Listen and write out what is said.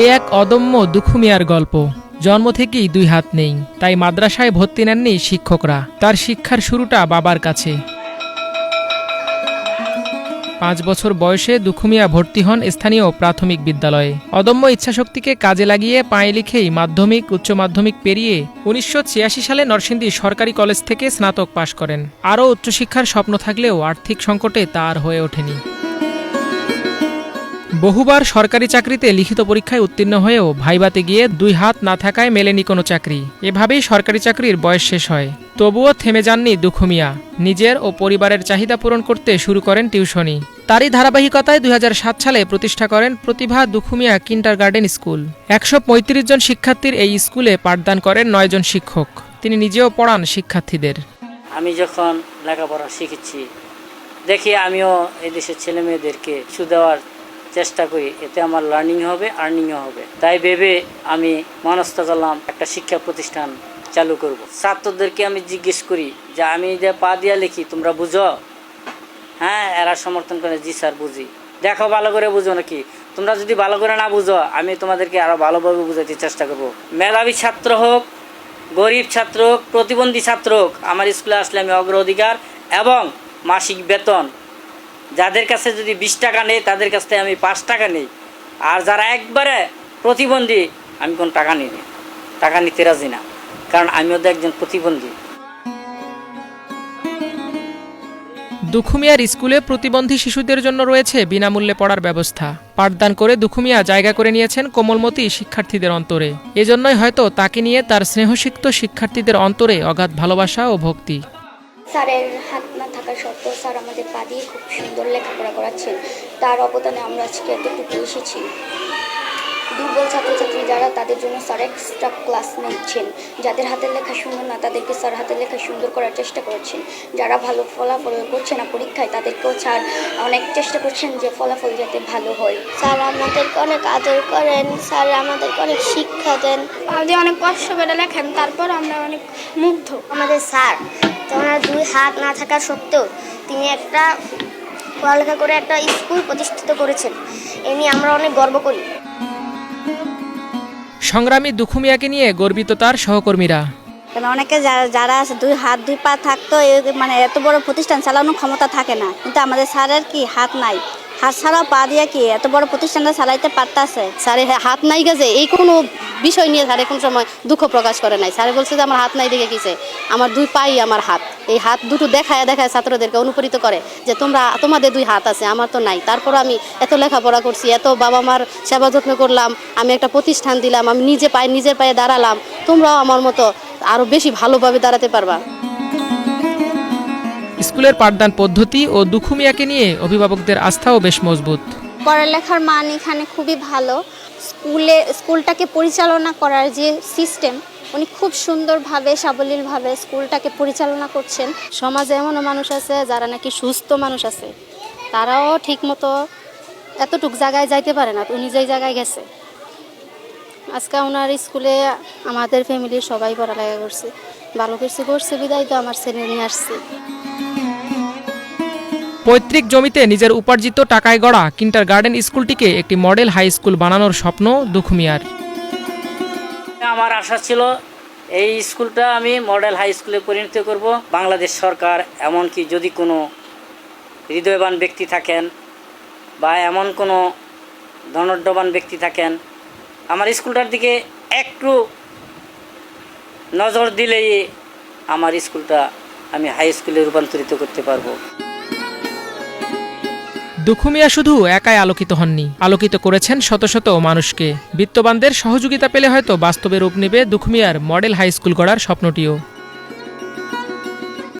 এ এক অদম্য দুখু মিয়ার গল্প। জন্ম থেকেই দুই হাত নেই, তাই মাদ্রাসায় ভর্তি নেননি শিক্ষকরা। তার শিক্ষার শুরুটা বাবার কাছে। 5 বছর বয়সে দুখু মিয়া ভর্তি হন স্থানীয় প্রাথমিক বিদ্যালয়ে। অদম্য ইচ্ছাশক্তিকে কাজে লাগিয়ে পায়ে লিখেই মাধ্যমিক, উচ্চ মাধ্যমিক পেরিয়ে 1986 সালে নরসিংদী সরকারি কলেজ থেকে স্নাতক পাশ করেন। আরও উচ্চশিক্ষার স্বপ্ন থাকলেও আর্থিক সংকটে তা আর হয়ে ওঠেনি। বহুবার সরকারি চাকরিতে লিখিত পরীক্ষায় উত্তীর্ণ হয়েও ভাইবাতে গিয়ে 2 হাত না থাকায় মেলেনি কোনো চাকরি। এভাবেই সরকারি চাকরির বয়স শেষ হয়। তবুও থেমে যাননি দুখু মিয়া। নিজের ও পরিবারের চাহিদা পূরণ করতে শুরু করেন টিউশনি। তারই ধারাবাহিকতায় 2007 সালে প্রতিষ্ঠা করেন প্রতিভা দুখু মিয়া কিন্ডারগার্টেন স্কুল। 135 জন শিক্ষার্থীর এই স্কুলে পাঠদান করেন 9 জন শিক্ষক। তিনি নিজেও পড়ান শিক্ষার্থীদের। আমি যখন লেখাপড়া শিখেছি দেখি আমিও এই দেশের ছেলে মেয়েদেরকে দেওয়ার চেষ্টা করি, এতে আমার লার্নিং হবে, আর্নিংও হবে। তাই ভেবে আমি মনস্থ করলাম একটা শিক্ষা প্রতিষ্ঠান চালু করব। ছাত্রদেরকে আমি জিজ্ঞেস করি যে আমি যে পা দিয়া লিখি তোমরা বুঝো? হ্যাঁ, এরা সমর্থন করে, জি স্যার বুঝি। দেখো ভালো করে বুঝো নাকি? তোমরা যদি ভালো করে না বুঝো আমি তোমাদেরকে আরো ভালোভাবে বুঝাতে চেষ্টা করব। মেধাবী ছাত্র হোক, গরিব ছাত্র হোক, প্রতিবন্ধী ছাত্র হোক, আমার স্কুলে আসলে আমি অগ্রাধিকার এবং মাসিক বেতন, যাদের কাছে যদি 20 টাকা নেই তাদের কাছ থেকে আমি 5 টাকা নিই। আর যারা একবারে প্রতিবন্ধী আমি কোনো টাকা নিই না, টাকা নিতে রাজি না, কারণ আমিও তো একজন প্রতিবন্ধী। দুখু মিয়ার স্কুলে প্রতিবন্ধী শিশুদের জন্য রয়েছে বিনামূল্যে পড়ার ব্যবস্থা। পাঠদান করে দুখু মিয়া জায়গা করে নিয়েছেন কোমলমতি শিক্ষার্থীদের অন্তরে। এজন্যই হয়তো তাকে নিয়ে তার স্নেহসিক্ত শিক্ষার্থীদের অন্তরে অগাধ ভালোবাসা ও ভক্তি। স্যারের হাত না থাকা সত্ত্বেও স্যার আমাদের পা দিয়ে খুব সুন্দর লেখাপড়া করাচ্ছেন। তার অবদানে আমরা আজকে এতটুকু এসেছি। দুর্বল ছাত্রছাত্রী যারা, তাদের জন্য স্যার এক্সট্রা ক্লাস নিচ্ছেন। যাদের হাতের লেখা সুন্দর না তাদেরকে স্যার হাতের লেখা সুন্দর করার চেষ্টা করছেন। যারা ভালো ফলাফল করছে না পরীক্ষায় তাদেরকেও স্যার অনেক চেষ্টা করছেন যে ফলাফল যাতে ভালো হয়। স্যার আমাদেরকে অনেক আদর করেন, স্যার আমাদেরকে অনেক শিক্ষা দেন। আমাদের অনেক কষ্ট করে লেখেন, তারপর আমরা অনেক মুগ্ধ। আমাদের স্যার তো ওনার 2 হাত না থাকা সত্ত্বেও তিনি একটা পড়ালেখা করে একটা স্কুল প্রতিষ্ঠিত করেছেন। এ নিয়ে আমরা অনেক গর্ব করি। সংগ্রামী দুখু মিয়াকে নিয়ে গর্বিত তার সহকর্মীরা। অনেকে যারা 2 হাত 2 পা থাকতো, মানে এত বড় প্রতিষ্ঠান চালানোর ক্ষমতা থাকে না, কিন্তু আমাদের স্যারের কি হাত নাই, হাত ছাড়াও পা দিয়ে কি এত বড় প্রতিষ্ঠানটা চালাইতে পারতেছে। স্যারের হাত নাই গেছে এই কোনো বিষয় নিয়ে স্যার কোন সময় দুঃখ প্রকাশ করে নাই। স্যারে বলছে যে আমার হাত নাই দেখে কিছে, আমার 2 পাই আমার হাত। এই হাত দুটো দেখায় ছাত্রদেরকে অনুপ্রাণিত করে যে তোমাদের 2 হাত আছে, আমার তো নাই। তারপর আমি এত লেখাপড়া করছি, এত বাবা মার সেবা যত্ন করলাম, আমি একটা প্রতিষ্ঠান দিলাম, আমি নিজের পায়ে দাঁড়ালাম, তোমরাও আমার মতো আরো বেশি ভালোভাবে দাঁড়াতে পারবা। স্কুলের পাঠদান পদ্ধতি ও দুখু মিয়াকে নিয়ে অভিভাবকদের আস্থাও বেশ মজবুত। পড়ালেখার মান এখানে খুবই ভালো। স্কুলটাকে পরিচালনা করার যে সিস্টেম, উনি খুব সুন্দরভাবে সাবলীলভাবে স্কুলটাকে পরিচালনা করছেন। সমাজে এমনও মানুষ আছে যারা নাকি সুস্থ মানুষ আছে, তারাও ঠিক মতো এতটুক জায়গায় যাইতে পারে না, উনি যেই জায়গায় গেছে। আজকে ওনার স্কুলে আমাদের ফ্যামিলির সবাই পড়ালেখা করছে, ভালো কিছু করছে বিদায় তো আমার ছেলে নিয়ে আসছে। পৈতৃক জমিতে নিজের উপার্জিত টাকায় গড়া কিন্ডারগার্টেন স্কুলটিকে একটি মডেল হাই স্কুল বানানোর স্বপ্ন দুখু মিয়ার। আমার আশা ছিল এই স্কুলটা আমি মডেল হাই স্কুলে পরিণত করব। বাংলাদেশ সরকার এমনকি যদি কোনো হৃদয়বান ব্যক্তি থাকেন বা এমন কোনো ধনাঢ্যবান ব্যক্তি থাকেন, আমার স্কুলটার দিকে একটু নজর দিলেই আমার স্কুলটা আমি হাই স্কুলে রূপান্তরিত করতে পারবো। দুখু মিয়া শুধু একাই আলোকিত হননি, আলোকিত করেছেন শত শত মানুষকে। বিত্তবানদের সহযোগিতা পেলে হয়তো বাস্তবে রূপ নেবে দুখু মিয়ার মডেল হাই স্কুল গড়ার স্বপ্নটিও।